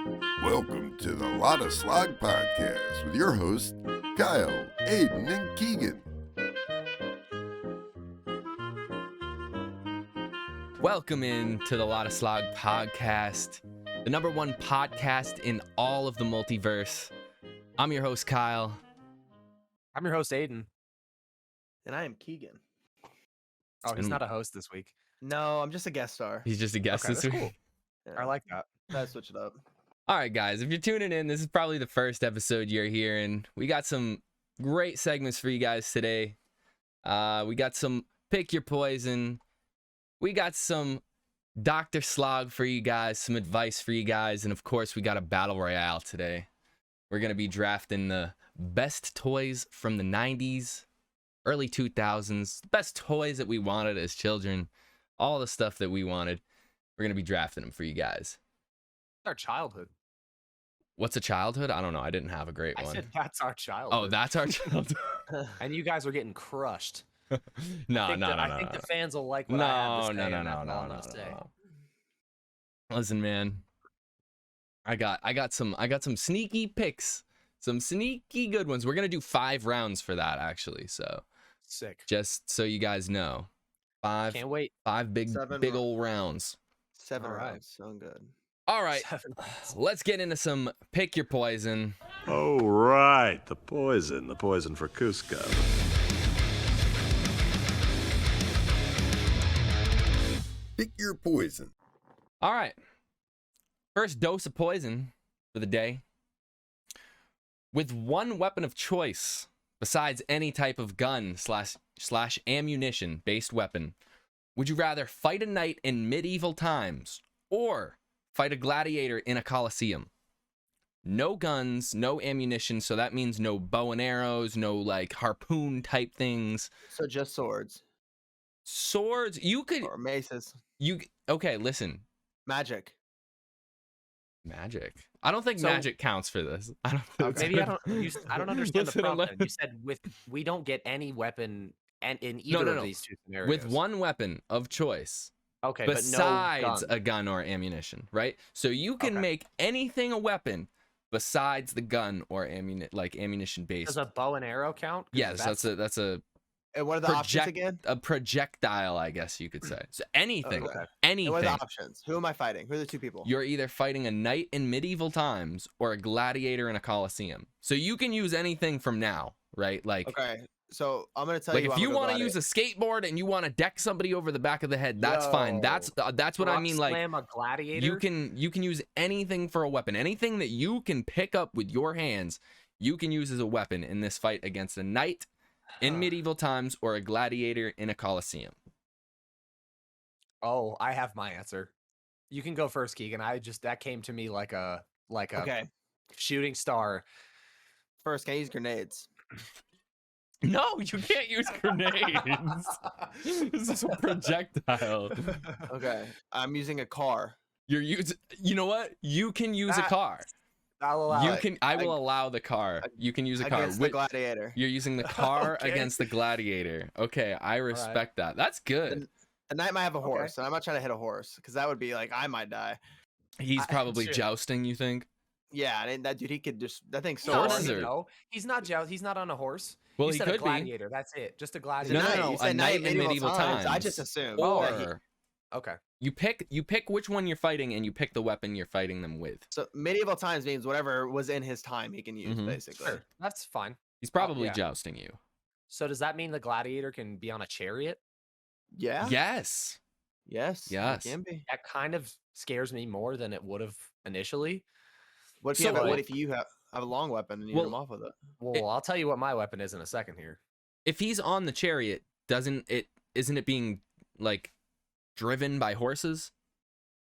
Welcome to the LottaSlog podcast with your hosts, Kyle, Aiden, and Keegan. Welcome in to the LottaSlog podcast, the number one podcast in all of the multiverse. I'm your host, Kyle. I'm your host, Aiden. And I am Keegan. Oh, he's not a host this week. No, I'm just a guest star. He's just a guest Okay, this that's week. cool. Yeah, I like that. gotta switch it up. All right, guys, if you're tuning in, this is probably the first episode you're hearing. We got some great segments for you guys today. We got some Pick Your Poison. We got some Dr. Slog for you guys, some advice for you guys, and of course, we got a Battle Royale today. We're going to be drafting the best toys from the 90s, early 2000s, best toys that we wanted as children, all the stuff that we wanted. We're going to be drafting them for you guys. Our childhood. What's a childhood? I don't know. I didn't have a great I one. said that's our childhood. Oh, that's our childhood. And you guys were getting crushed. No. I think the fans will like what I have to say. No. and that's all I'm gonna say. Listen, man. I got some sneaky picks. Some sneaky good ones. We're going to do 5 rounds for that, actually. So Sick. just so you guys know. Can't wait. 5 big old rounds. 7 All right. rounds. Sound good. All right. 7 rounds. Let's get into some Pick Your Poison. Oh, right. The poison for Cusco. Pick your poison. All right. First dose of poison for the day. With one weapon of choice, besides any type of gun slash ammunition based weapon, would you rather fight a knight in medieval times or fight a gladiator in a coliseum? No guns, no ammunition, so that means no bow and arrows, no like harpoon type things. So just swords Swords, you could or maces. okay, listen. Magic. Magic. I don't think So- magic counts for this. I don't think Maybe I don't understand the Listen, problem. unless- You said we don't get any weapon and in either no. of these two scenarios. with one weapon of choice okay, besides but no gun. a gun or ammunition, right? So you can Okay. make anything a weapon besides the gun or ammunition based. Does a bow and arrow count? 'Cause Yes, that's a And what are the options again? projectile, I guess you could say. So anything, Okay. And what are anything. the options? Who am I fighting? Who are the two people? You're either fighting a knight in medieval times or a gladiator in a coliseum. So you can use anything from now, right? Like Okay. So I'm gonna tell Like you. if you want to use a skateboard and you want to deck somebody over the back of the head, that's fine. That's what I mean. Like slam a gladiator. you can use anything for a weapon. Anything that you can pick up with your hands, you can use as a weapon in this fight against a knight in medieval times or a gladiator in a coliseum. Oh, I have my answer. You can go first, Keegan. That came to me like a Okay. shooting star. First, can I use grenades? No, you can't use grenades. This is a projectile. Okay. I'm using a car. You're using. You know what? You can use a Ah, car. I'll allow You it. can. I will allow the car. You can use a car. Against the gladiator. You're using the car Okay. against the gladiator. Okay, I respect that. That's good. The knight might have a Okay. horse, and I'm not trying to hit a horse because that would be like I might die. He's probably Sure. jousting, you think? Yeah, and that dude, he could just. That thing's so No, Horses hard. are- no, he's not He's not on a horse. Well, you he said could a gladiator. That's it. Just a He's a gladiator. No, knight. no, You a said knight in medieval I times. just assumed. be. that he- Or Okay. you pick which one you're fighting and you pick the weapon you're fighting them with. So medieval times means whatever was in his time he can use, Mhm. basically. Sure. That's fine. He's probably yeah. jousting you. So does that mean the gladiator can be on a chariot? Yeah. Yes. Yes. Yes. It can be. That kind of scares me more than it would have initially. What if So, what if you have a long weapon and you hit him off with it? Well, I'll tell you what my weapon is in a second here. If he's on the chariot, isn't it being like driven by horses?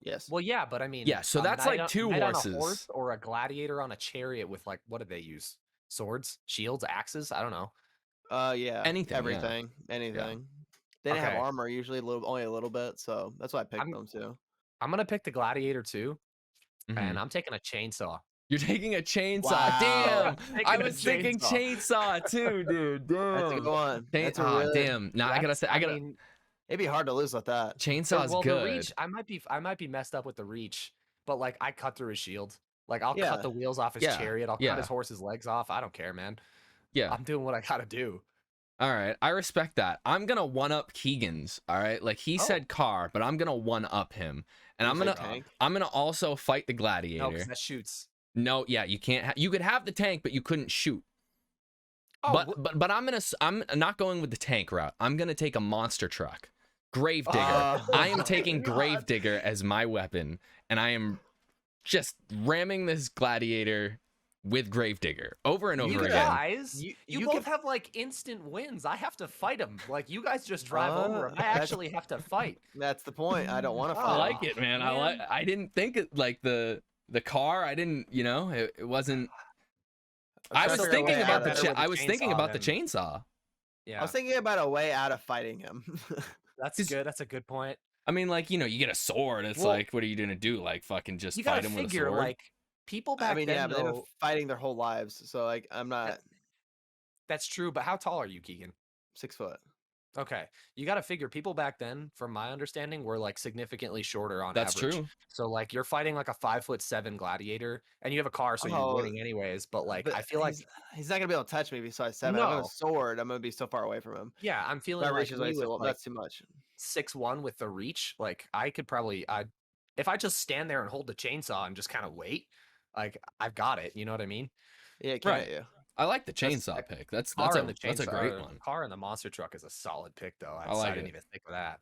Yes. Well, yeah, but I mean, Yeah, so a that's knight like 2 knight on a horses. horse or a gladiator on a chariot with like what did they use? Swords, shields, axes? I don't know. Yeah. Anything, yeah. Everything. Anything. They didn't have Okay. armor usually, only a little bit, so that's why I picked I'm- them too. I'm gonna pick the gladiator too, Mhm. and I'm taking a chainsaw. You're taking a chainsaw. Wow. Damn. Taking I a was thinking chainsaw too, dude. That's a Damn. good one. That's a Chainsaw. really, Damn. Now I gotta. mean, It'd be hard to lose with that. Chainsaw's well, good. the reach. I might be messed up with the reach, but like I cut through his shield. Like I'll Yeah. cut the wheels off his Yeah, chariot. I'll yeah. cut his horse's legs off. I don't care, man. Yeah. I'm doing what I gotta do. All right, I respect that. I'm gonna one up Keegan's. All right, like he said car, but I'm gonna one up him, and You I'm say gonna tank? I'm gonna also fight the No, gladiator. because that shoots. No, yeah, you can't. You could have the tank, but you couldn't shoot. Oh, But I'm not going with the tank route. I'm gonna take a monster truck, Gravedigger. I am taking Gravedigger as my weapon, and I am just ramming this gladiator with Gravedigger over and over you again. guys, You- you you both can- have like instant wins. I have to fight him. Like you guys just drive over him. I that's- actually have to fight. That's the point. I don't want to Oh, fight. I like it, man. man. I didn't think it like the car. I didn't, it wasn't. I was trying to figure out thinking a way about out the better with the I was thinking chainsaw about the than- chainsaw. Yeah, I was thinking about a way out of fighting him. that's 'cause- good. That's a good point. I mean, like, you get a sword. It's Well, like, what are you gonna do? Like, fucking just You fight gotta him with a figure sword? like people back I mean, then. yeah, but they've been Though, fighting their whole lives. So like, I'm not that's true. But how tall are you, Keegan? 6 foot. Okay, you got to figure people back then, from my understanding, were like significantly shorter on That's average. true. So like you're fighting like a 5'7" gladiator, and you have a car, so you're Oh, winning anyways. But like But I feel like he's not gonna be able to touch me besides 7. I have No. a sword. I'm gonna be so far away from him. yeah, I'm feeling That like reaches way me too with well. like That's too much. 6'1" with the reach. Like I could probably if I just stand there and hold the chainsaw and just kind of wait, like I've got it. You know what I mean? Yeah, it can't Right. hit you. I like the That's- chainsaw pick. That's Car a and the that's a chainsaw- great or one. Car and the monster truck is a solid pick, though. I like didn't it. even think of that.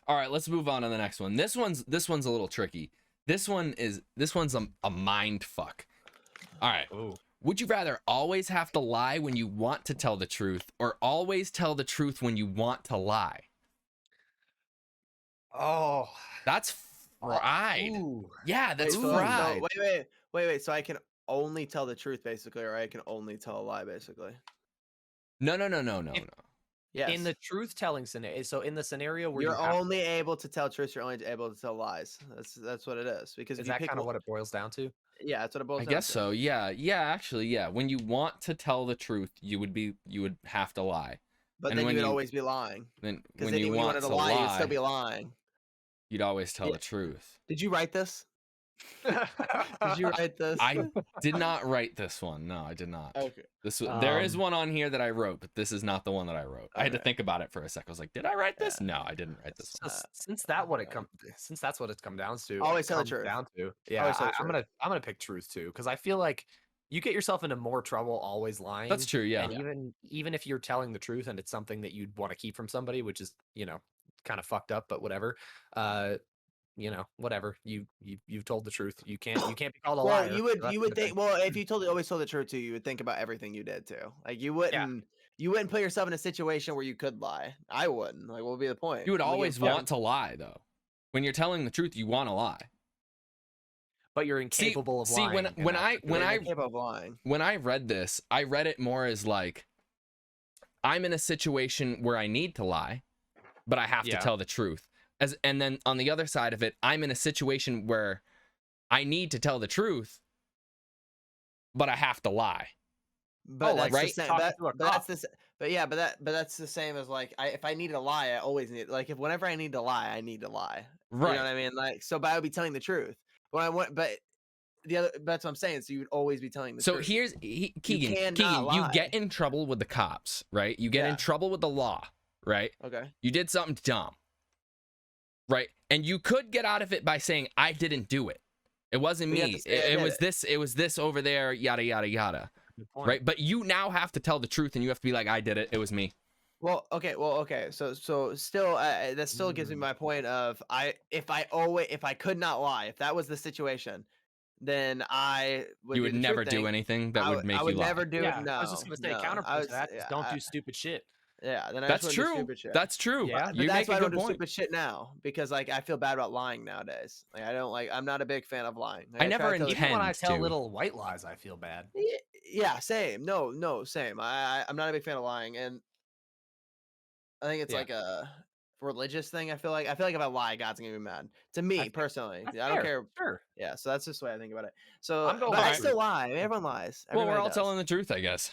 All right, let's move on to the next one. This one's a little tricky. This one's a mind fuck. All right. Ooh. Would you rather always have to lie when you want to tell the truth, or always tell the truth when you want to lie? Oh, That's fried. Ooh. Yeah, that's Wait, so- fried. so wait. So I can only tell the truth, basically, or I can only tell a lie, basically. No. If- Yes. In the truth telling scenario, so in the scenario where you're you have, only able to tell truths, you're only able to tell lies. That's what it is. Because is if you that pick kind of one- what it boils down to? Yeah, that's what it boils I down guess to. so. Yeah. Actually, yeah. When you want to tell the truth, you would have to lie. But And then when you would you always be lying. Then Because when then you when you want wanted to to lie, you'd lie, still be lying. you'd always tell Yeah. the truth. Did you write this? Did you write this? I did not write this one. No, I did not. Okay. There is one on here that I wrote, but this is not the one that I wrote. I had to Okay. think about it for a sec. I was like, did I write this? No, I didn't write this one. So since that's what it's come down to, Always tell the comes truth. down to, yeah, Always tell the I'm gonna pick truth too, because I feel like you get yourself into more trouble always lying. That's true. Yeah. And even if you're telling the truth and it's something that you'd want to keep from somebody, which is kind of fucked up, but whatever. Whatever. You've told the truth. You can't be called a liar. Well, so that's you the would think. thing. Well, if you always told the truth too, you would think about everything you did too. Like you wouldn't put yourself in a situation where you could lie. I wouldn't. Like, what would be the point? You would We get always fucked. want to lie, though. When you're telling the truth, you want to lie. But you're incapable of See, lying. when and that's the when thing. I You're capable of lying. when I read this, I read it more as like, I'm in a situation where I need to lie, but I have to Yeah. tell the truth. And then on the other side of it, I'm in a situation where I need to tell the truth, but I have to lie. But that's right? the same. Talking to a But that's cop. the. But yeah, but that's the same as like if I need to lie, I always need like if whenever I need to lie, I need to lie. Right. You know what I mean? Like but I would be telling the truth. When I want, but that's what I'm saying. So you would always be telling the So truth. here's Keegan. cannot Keegan, you lie. get in trouble with the cops, right? You get in Yeah. trouble with the law, right? Okay. You did something dumb, right? And you could get out of it by saying, "I didn't do it. It wasn't But you have me. to say, "I It did was it." this. It was this over there. Yada yada yada." Good point. Right? But you now have to tell the truth, and you have to be like, "I did it. It was me." Well, okay. So still, that still gives me my point of if I could not lie, if that was the situation, then I would. You do would the truth never do thing. anything that I would make I you would lie. never do Yeah, it. No, I was just gonna say no, counterpoint to that. Just don't do I- stupid shit. Yeah, then I That's just wouldn't do true. stupid shit. That's true. Yeah. But You that's make why a I don't good do point. stupid shit now because like I feel bad about lying nowadays. Like I don't like. I'm not a big fan of lying. Like, I never try to tell the intend- Even when I tell to. little white lies, I feel bad. Yeah, same. No, same. I'm not a big fan of lying, and I think it's Yeah. like a religious thing. I feel like if I lie, God's gonna be mad. To me That's personally, That's I don't fair, care. Sure. Yeah, so that's just the way I think about it. So, I'm going but I with still truth. lie. I mean, everyone lies. Well, we're Everybody all does. telling the truth, I guess.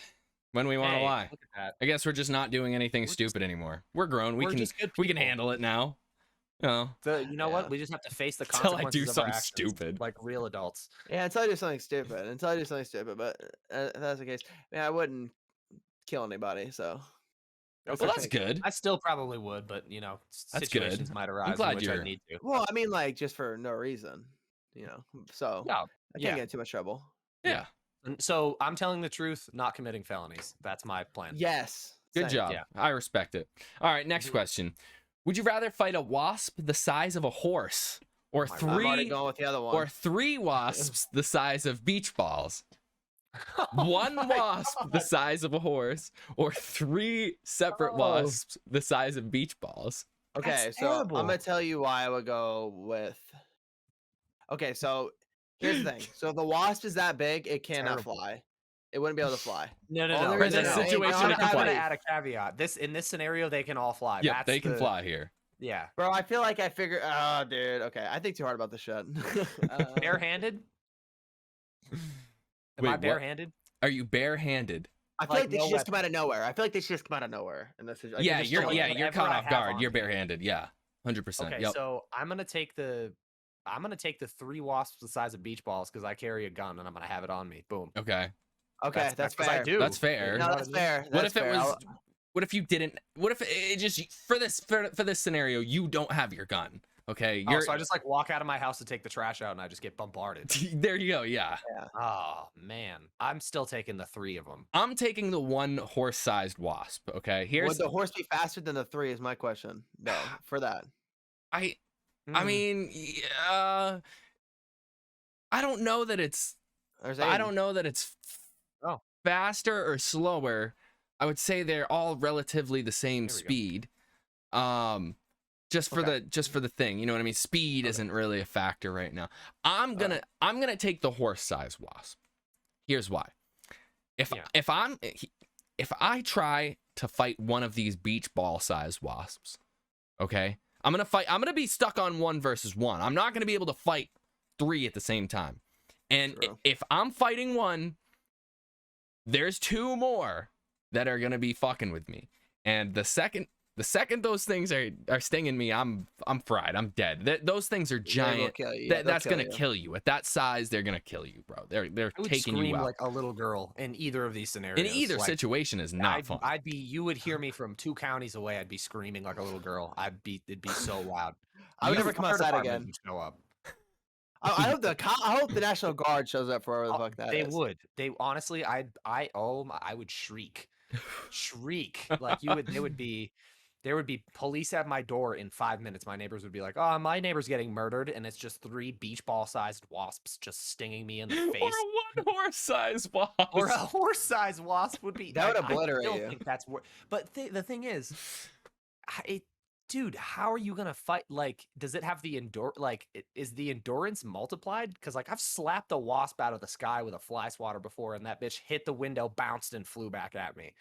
When we want to Hey, lie. Look at that. I guess we're just not doing anything We're just- stupid anymore. We're grown. We we're can just good we can people. handle it now. No. You know what? Yeah. We just have to face the Until I consequences do of our something actions, stupid. like real adults. Yeah, until I do something stupid. But if that's the case, man, I wouldn't kill anybody. So Okay. Well, that's good. I still probably would, but That's situations good. might I'm arise in glad which I you're. need to. well, I mean, like just for no reason, So Yeah, I can't yeah. get in too much trouble. Yeah. And so I'm telling the truth, not committing felonies. That's my plan. Yes. Good same. job. Yeah. I respect it. All right, next Mhm. question. Would you rather fight a wasp the size of a horse, or My God. I'm already three, going with the other one. or three wasps the size of beach balls? One Oh my wasp the God. size of a horse, or three separate Oh. wasps the size of beach balls? Okay, That's so terrible. I'm gonna tell you why I would go with. Okay, so here's the thing. So if the wasp is that big, it cannot Terrible. fly. It wouldn't be able to fly. No. Only For reason this I- situation, I'm it can gonna fly. add a caveat. In this scenario, they can all fly. Yeah, That's they can the- fly here. Yeah. Bro, I feel like I figured. Oh, dude. Okay, I think too hard about this shit. Barehanded? Am Wait, I what? barehanded? Are you barehanded? I feel like, like they no should just come weapon. out of nowhere. I feel like they should just come out of nowhere. And that's Yeah, you're like, you're whatever caught I off have guard. on You're me. barehanded. Yeah, 100%. Okay, Yep. so I'm gonna take the three wasps the size of beach balls because I carry a gun and I'm gonna have it on me. Boom. Okay, Okay, that's 'cause I fair. do. that's fair. You No, know that's what I mean? fair. What That's if it fair. was? What if you didn't? What if it just for this scenario you don't have your gun? Okay, Oh, you're so I just like walk out of my house to take the trash out and I just get bombarded. there. You go. Yeah, Oh man, I'm still taking the three of them. I'm taking the one horse-sized wasp. Okay, here's Would the horse be faster than the three? Is my question. No, for that. I Hmm. mean, I don't know that it's. There's I Aiden. don't know that it's Oh. faster or slower. I would say they're all relatively the same Here we go. speed. Just for Okay. the thing, you know what I mean? Speed Okay. isn't really a factor right now. I'm gonna take the horse-sized wasp. Here's why. If Yeah. if I try to fight one of these beach ball sized wasps, okay, I'm gonna be stuck on 1 versus 1. I'm not gonna be able to fight 3 at the same time. And True. if I'm fighting 1, there's 2 more that are gonna be fucking with me. And the second those things are stinging me, I'm fried. I'm dead. Those things are They will giant. kill you. Yeah, they'll That's gonna you. kill you. At that size, they're gonna kill you, bro. They're I would taking scream you out. like a little girl in either of these scenarios. In either like, situation is not fun. you would hear me from 2 counties away. I'd be screaming like a little girl. It'd be so loud. I would The never come fire outside department again. would show up. I hope the National Guard shows up for whatever the fuck that They is. would. They honestly, I would shriek, shriek like there would be police at my door in 5 minutes. My neighbors would be like, "Oh, my neighbor's getting murdered," and it's just 3 beach ball sized wasps just stinging me in the Or face. a 1 horse sized wasp. Or a horse sized wasp would be. That would I obliterate still you. think that's but the thing is, dude, how are you gonna fight? Like, does it have the is the endurance multiplied? Because like I've slapped a wasp out of the sky with a fly swatter before, and that bitch hit the window, bounced, and flew back at me.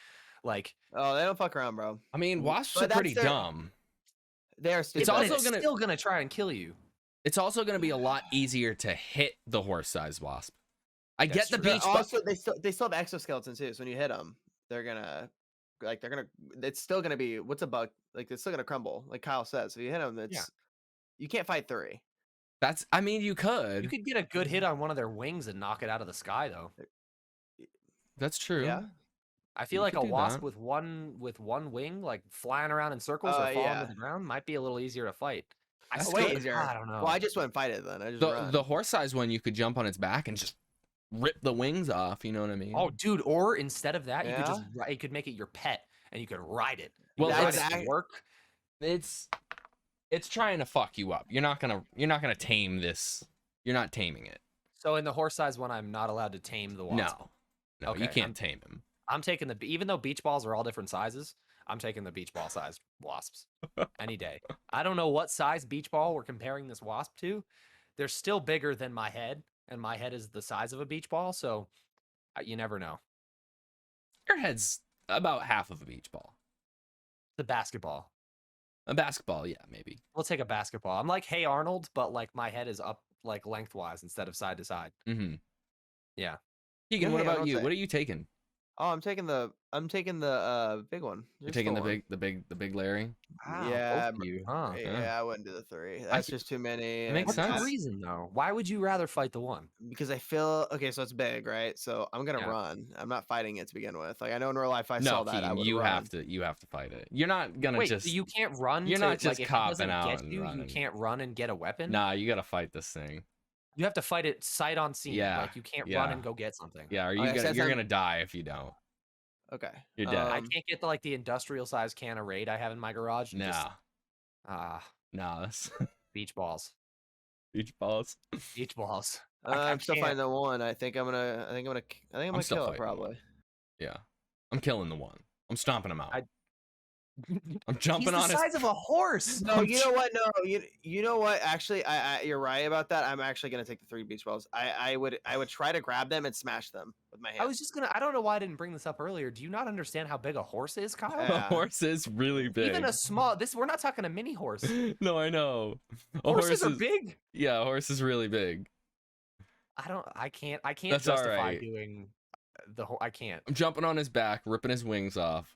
Like, Oh, they don't fuck around, bro. I mean, wasps But are pretty that's their- dumb. They are stupid. It's also it's gonna- still gonna try and kill you. It's also going to be a lot easier to hit the horse-sized wasp. I That's get the true. beach, also they still have exoskeletons too. So when you hit them, it's still gonna be what's a bug? Like it's still gonna crumble. Like Kyle says, if you hit them, you can't fight 3. I mean, you could. You could get a good hit on one of their wings and knock it out of the sky, though. That's true. Yeah. I feel You like could a do wasp that. with one wing, like flying around in circles or falling yeah. to the ground, might be a little easier to fight. I That's still, good. I don't know. Well, I just went fight it then. I just The run. the horse-sized one, you could jump on its back and just rip the wings off. You know what I mean? Oh, dude! Or instead of that, Yeah? you could make it your pet and you could ride it. Well, Ride that's it to act- work. it's trying to fuck you up. You're not gonna tame this. You're not taming it. So in the horse size one, I'm not allowed to tame the wasp. No, you Okay, can't tame him. I'm taking even though beach balls are all different sizes, I'm taking the beach ball sized wasps any day. I don't know what size beach ball we're comparing this wasp to. They're still bigger than my head, and my head is the size of a beach ball, so you never know. Your head's about half of a beach ball. The basketball. A basketball, yeah, maybe. We'll take a basketball. I'm like Hey Arnold, but like my head is up like lengthwise instead of side to side. Mm-hmm. Yeah. Keegan, what Hey about Arnold's you? a- What are you taking? Oh, I'm taking the big one. You're Just taking the one. the big Larry. Wow, Yeah, both of you, huh? Yeah, I wouldn't do the 3. That's just too many. It makes What's sense. the reason though? Why would you rather fight the one? Because I feel okay. So it's big, right? So I'm gonna Yeah. run. I'm not fighting it to begin with. Like I know in real life, I No, saw that. I Keegan, would you run. have to fight it. You're not gonna Wait, just. so you can't run. You're to, not just like, if it copping doesn't out get and you, running. you can't run and get a weapon. Nah, you gotta fight this thing. You have to fight it sight on scene. Yeah, Like you can't yeah. run and go get something. Yeah, are you Okay, so gonna? that's You're not- gonna die if you don't. Okay, You're dead. I can't get the industrial size can of Raid I have in my garage. and just- Nah, nah, that's beach balls. beach balls. Beach balls. I I'm still can't. fighting the one. I think I'm gonna still kill it fighting. probably. Yeah, I'm killing the one. I'm stomping him out. I- I'm jumping He's the on his. size of a horse. No, you know what? No, you know what? Actually, you're right about that. I'm actually gonna take the 3 beach balls. I would try to grab them and smash them with my hand. I was just gonna. I don't know why I didn't bring this up earlier. Do you not understand how big a horse is, Kyle? The Yeah. horse is really big. Even a small. We're not talking a mini horse. No, I know. A Horses horse are is, big. Yeah, a horse is really big. I can't That's justify alright. doing the whole. I can't. I'm jumping on his back, ripping his wings off,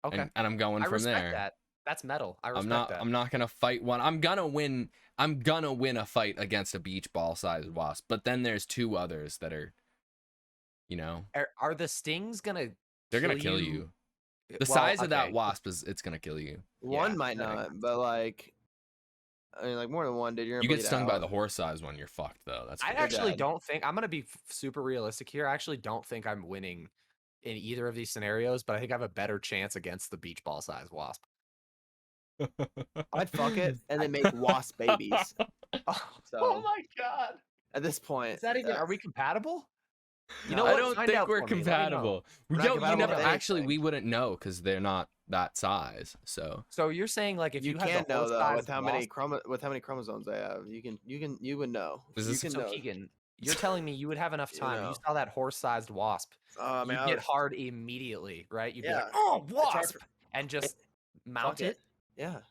Okay. and I'm going I from respect there. that. That's metal. I respect I'm not. that. I'm not gonna fight one. I'm gonna win a fight against a beach ball sized wasp. But then there's 2 others that are, Are the stings gonna? they're gonna kill you. The Well, size of that okay. wasp it's gonna kill you. One Yeah, might that not, but like, I mean, like more than one, dude. You're You gonna get bleed stung by out. the horse sized one, you're fucked though. That's I for actually sure. don't think I'm gonna be super realistic here. I actually don't think I'm winning in either of these scenarios, but I think I have a better chance against the beach ball size wasp. I'd fuck it and then make wasp babies. Oh So- my god! At this point, Is that even? Are we compatible? You No, know I what? don't Find think out we're for me. Let me know. compatible. We're not Yo, you compatible never with actually. anything. We wouldn't know because they're not that size. So So you're saying like if you you, had can the know though horse-sized with how many wasp- with how many chromosomes they have. You would know. Is You this- can So know. Keegan, you're telling me you would have enough You time. You know. saw that horse-sized wasp. Oh You man, I get would- hard immediately, right? You'd be like, Yeah. "Oh, it's hard wasp!" for- and just mount fuck it. Yeah,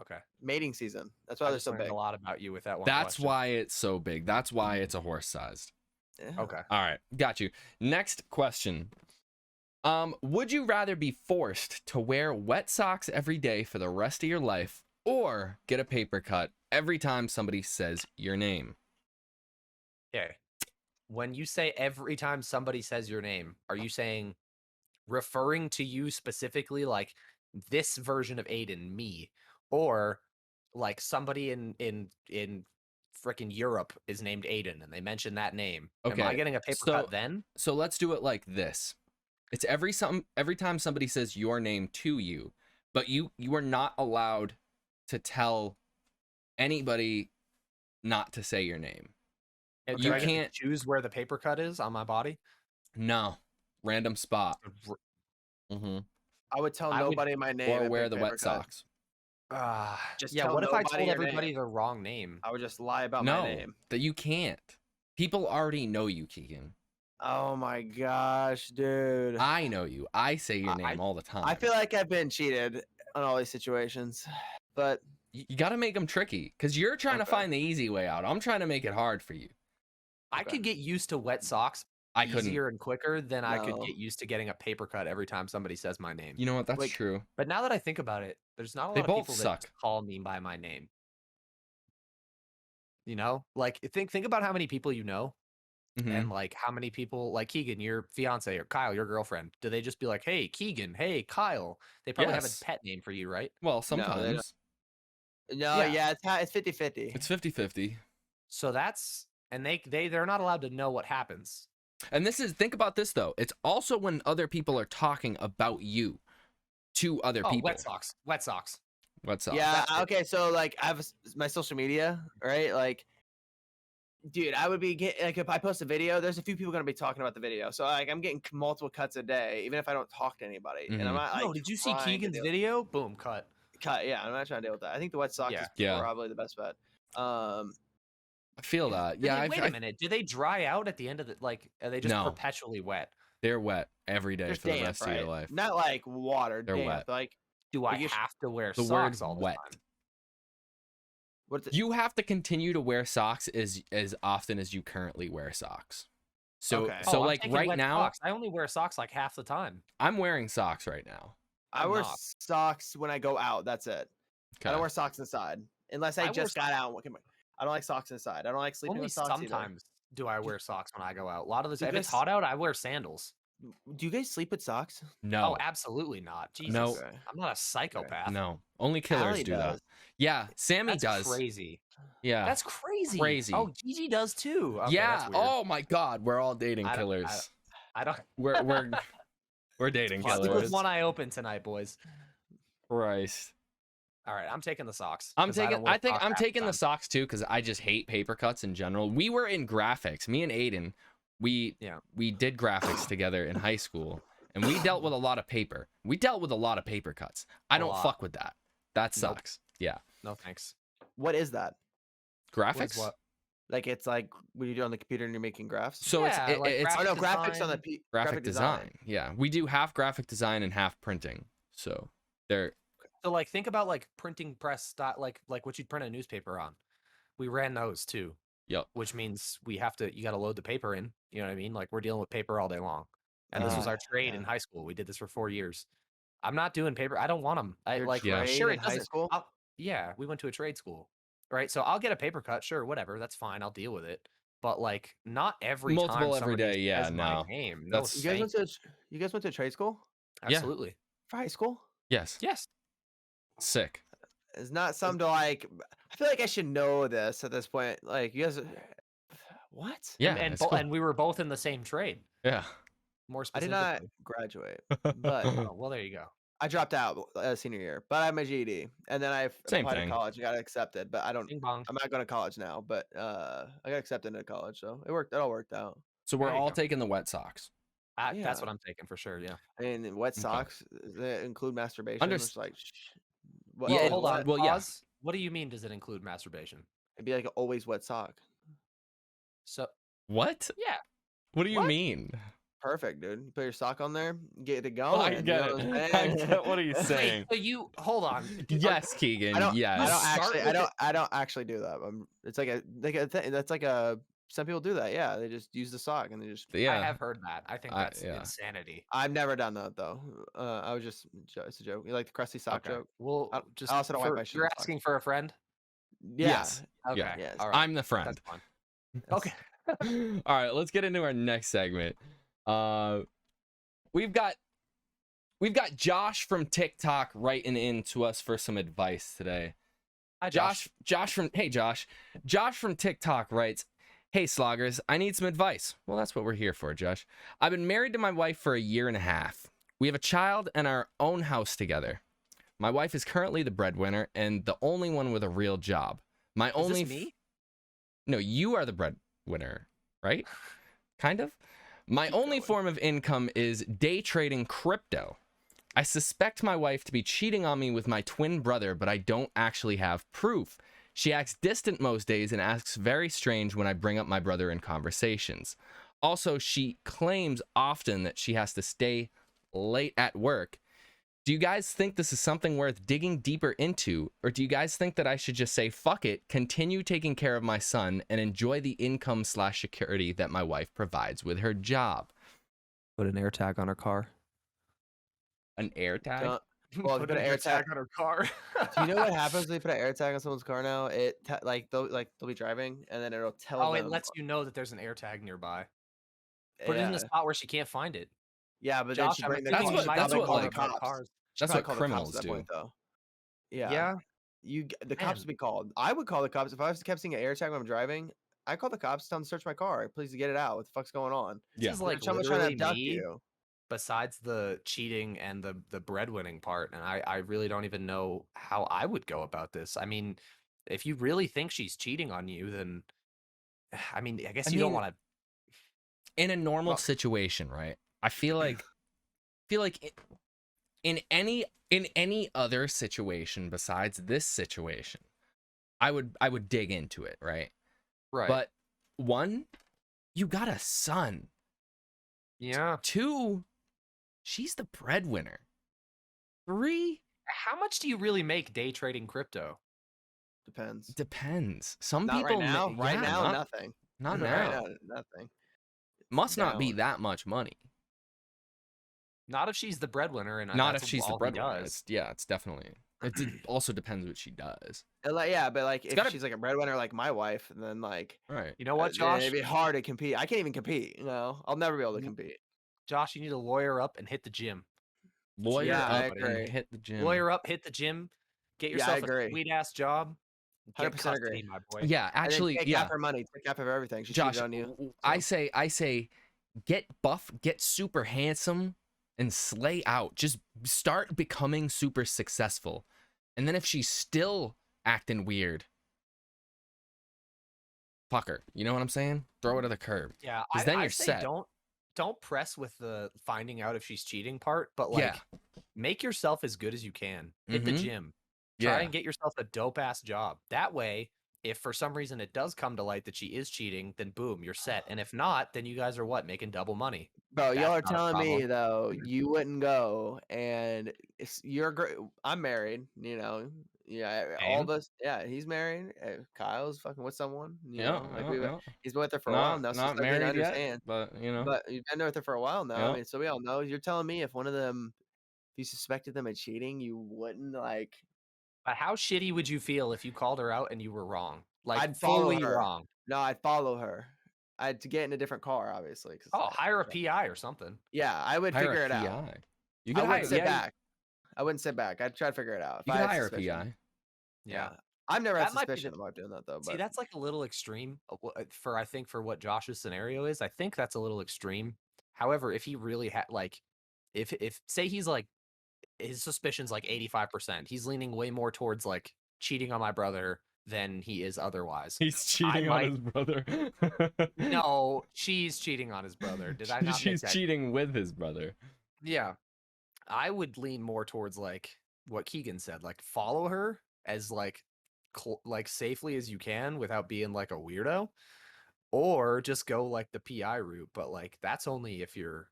Okay. mating season. That's why I they're just so learned big. a lot about you with that one. that's question. why it's so big. That's why it's a horse sized. Yeah. Okay. All right, got you. Next question. Would you rather be forced to wear wet socks every day for the rest of your life or get a paper cut every time somebody says your name? Okay. When you say every time somebody says your name, are you saying referring to you specifically, like this version of Aiden, me, or like somebody in freaking Europe is named Aiden and they mention that name? Am I Okay, getting a paper so- cut then? So let's do it like this. It's every time somebody says your name to you, but you are not allowed to tell anybody not to say your name. And you do I get to can't- choose where the paper cut is on my body. No, random spot. R- Mm-hmm. I would tell I would- nobody my name. Or and wear pick the paper wet cut. socks. Just yeah. tell What if I nobody told your everybody name. the wrong name? I would just lie about No, my name. that you can't. People already know you, Keegan. Oh my gosh, dude. I know you. I say your I- name all the time. I feel like I've been cheated on all these situations, but you got to make them tricky because you're trying to Okay. find the easy way out. I'm trying to make it hard for you. I Okay. could get used to wet socks I couldn't. easier and quicker than I could No. get used to getting a paper cut every time somebody says my name. You know what? That's Like, true. But now that I think about it, there's not a They lot of both people suck. that call me by my name. You know, like think about how many people you know, Mhm. and like how many people, like Keegan, your fiance, or Kyle, your girlfriend. Do they just be like, "Hey, Keegan," "Hey, Kyle"? They probably have Yes. a pet name for you, right? Well, they sometimes no, Yeah. yeah, it's 50-50. it's 50-50. So that's and they're not allowed to know what happens. And think about this though. It's also when other people are talking about you to other Oh, people. wet socks, wet socks. What's up? Yeah, That's it. okay, so like I have my social media, right? Like, dude, I would be like if I post a video, there's a few people gonna be talking about the video, so like I'm getting multiple cuts a day, even if I don't talk to anybody. And Mhm. I'm not like, No, did you see trying to Keegan's deal- video? Boom, cut. cut? Yeah, I'm not trying to deal with that. I think the wet socks Yeah. is Yeah. probably the best bet. I feel that. Do Yeah, they- wait a minute. Do they dry out at the end of the like? Are they just No. perpetually wet? they're wet every day Just for the damp, rest of right? your life. Not like water. They're damp. wet. Like Do I you have to wear The socks word's all the wet. time? what's it? You have to continue to wear socks as often as you currently wear socks. So Okay. so I'm like taking right wet now, socks. I only wear socks like half the time. I'm wearing socks right now. I I'm wear not. socks when I go out. That's it. I Okay. don't wear socks inside unless I I wear just got out. I don't like socks inside. I don't like sleeping Only with socks either. sometimes do I wear socks when I go out. A lot of the Do you if it's guys- hot out, I wear sandals. Do you guys sleep with socks? No. Oh, absolutely not. Jesus. No. Okay. I'm not a psychopath. No. Only killers Allie do that. does. Yeah, Sammy That's does. crazy. Yeah. That's crazy. Crazy. Oh, Gigi does too. Okay, yeah. That's weird. Oh my God, we're all dating I don't- killers. I don't. We're dating Sleep killers. with one eye open tonight, boys. Christ. All right, I'm taking the socks. I'm 'cause I taking. don't wear I think socks I'm half the taking the time. socks too because I just hate paper cuts in general. We were in graphics. Me and Aiden, we did graphics together in high school, and we dealt with a lot of paper. We dealt with a lot of paper cuts. I don't lot. fuck with that. That Nope. sucks. Yeah. No thanks. What is that? Graphics. What? Like it's like when you do it on the computer and you're making graphs. So Yeah, it's like it's Oh no, graphic graphics on the design. graphic design. Yeah, we do half graphic design and half printing. So they're So like think about like printing press style, like what you'd print a newspaper on. We ran those too. Yep. Which means you got to load the paper in. You know what I mean? Like we're dealing with paper all day long. And this was our trade in high school. We did this for 4 years. I'm not doing paper. I don't want them. I Your like Yeah. trade sure in it high doesn't. school. Yeah, we went to a trade school. Right? So I'll get a paper cut, sure, whatever. That's fine. I'll deal with it. But like not every Multiple time every somebody day, yeah, says my no. name. No, That's- You guys thank went to trade school Yeah. absolutely. for high school? yes, Yes. sick. It's not some to like. I feel like I should know this at this point. Like you guys, what? Yeah, and it's cool. and we were both in the same trade. Yeah. More I did specifically. not graduate, but Oh, well, there you go. I dropped out senior year. But I have my GED, and then I Same applied thing. to college. I got accepted, but I don't. Bing bong. I'm not going to college now. But I got accepted into college, so it worked. It all worked out. So we're There you all go. taking the wet socks. That's Yeah. what I'm taking for sure. Yeah. I mean, wet Okay. socks does that include masturbation? Unders- It's like, what, Yeah, Well, it- hold on. well, yeah. Pause. What do you mean? Does it include masturbation? It'd be like an always wet sock. So What? yeah. What do you What? mean? Perfect, dude. You put your sock on there, get it Oh, going. I you get know what I'm it. saying? I get what are you Wait, saying? so you hold on. Yes, Keegan. I don't Yes. start with it- I don't actually do that. It's like a thing. That's like a. Some people do that. Yeah, they just use the sock and they just. Yeah. I have heard that. I think that's yeah. insanity. I've never done that though. I was just. It's a joke. You like the crusty sock Okay. joke? Well, I just also don't wipe my shit you're with socks. asking for a friend. Yeah. Yes. Okay. Yeah. Yes. All right. I'm the friend. That's fine. Okay. All right, let's get into our next segment. We've got Josh from TikTok writing in to us for some advice today. Hi, Josh from TikTok writes, "Hey Sloggers, I need some advice." Well, that's what we're here for, Josh. "I've been married to my wife for 1.5 years. We have a child and our own house together. My wife is currently the breadwinner and the only one with a real job. My Is only this me? No, you are the breadwinner, right? Kind of. My only form of income is day trading crypto. I suspect my wife to be cheating on me with my twin brother, but I don't actually have proof. She acts distant most days and acts very strange when I bring up my brother in conversations. Also, she claims often that she has to stay late at work. Do you guys think this is something worth digging deeper into, or do you guys think that I should just say, fuck it, continue taking care of my son, and enjoy the income/security that my wife provides with her job?" Put an air tag on her car. An air tag? Well, if you put an air tag on her car. Do you know what happens when you put an air tag on someone's car now? They'll be driving and then it'll tell Oh, them. it lets you know that there's an air tag nearby. Put it in yeah. a spot where she can't find it. Yeah, but Josh, then she I'm bring the assuming That's you what- might that's have what, called like, about cars. She'd That's probably what call the cops criminals at that do. point, though. Yeah. Yeah. The cops Man. would be called. I would call the cops if I was kept seeing an air tag when I'm driving. I call the cops, tell them to search my car. Please get it out. What the fuck's going on? This Yeah. is like Someone's literally abduct me, you. besides the cheating and the breadwinning part, and I really don't even know how I would go about this. I mean, if you really think she's cheating on you, then I mean, I guess I you don't mean, want to. In a normal Well- situation, right? I feel like in any other situation besides this situation, I would dig into it, right? Right. But one, you got a son. yeah. Two, she's the breadwinner. Three, How much do you really make day trading crypto? Depends. depends. Some Not people right now. ma- Right yeah, now, not, nothing. not Right now. now, nothing. Must not be down. that much money. Not if she's the breadwinner, and Not that's if she's the all he breadwinner. does. It's definitely. Also depends what she does. Yeah, but like if gotta- she's like a breadwinner like my wife, then like Right. You know what, then Josh? it'd be hard to compete. I can't even compete. You know, I'll never be able to compete. Josh, you need to lawyer up and hit the gym. Lawyer Yeah, I up agree. and hit the gym. Lawyer up, hit the gym, get Yeah, I yourself a agree. sweet ass job. Get 100% custody, agree. my boy. Yeah, And then actually, take half her money, take half of everything. She Josh, cheated on you. I say, get buff, get super handsome, and slay out. Just start becoming super successful, and then if she's still acting weird, fuck her. You know what I'm saying? Throw her to the curb. Yeah, 'Cause then I you're say set. don't press with the finding out if she's cheating part, but like make yourself as good as you can. Hit the Mhm. gym. Try Yeah. and get yourself a dope ass job. That way, if for some reason it does come to light that she is cheating, then boom, you're set. And if not, then you guys are what? Making double money. Bro, y'all are That's not a telling me problem. though you wouldn't go, and you're great. I'm married, you know. Yeah, all of Same. us. Yeah, he's married. Kyle's fucking with someone. You Yeah, know, like yeah. he's been with her for a while now. So Not it's like, I married yet, understand. but you know. But you've been with her for a while now. Yeah. I mean, so we all know. You're telling me if one of them, if you suspected them of cheating, you wouldn't like. But how shitty would you feel if you called her out and you were wrong? Like I'd follow fully her. wrong. No, I'd follow her. I'd to get in a different car, obviously. 'Cause it's Oh, like, hire a PI or something. yeah, I would Hire figure a it out. PI. You I could hire. wouldn't sit Yeah, back. I wouldn't sit back. I'd try to figure it out. If you I could had hire a suspicion. PI. Yeah. I've never had That might be suspicion about doing that though. See, But that's like a little extreme for I think for what Josh's scenario is. I think that's a little extreme. However, if he really had like, if say he's like his suspicion's like 85%, he's leaning way more towards like cheating on my brother than he is otherwise. He's cheating on his brother. No, she's cheating on his brother. Did I not? She's make that? cheating with his brother. Yeah, I would lean more towards like what Keegan said, like follow her as like like safely as you can without being like a weirdo, or just go like the PI route. But like that's only if you're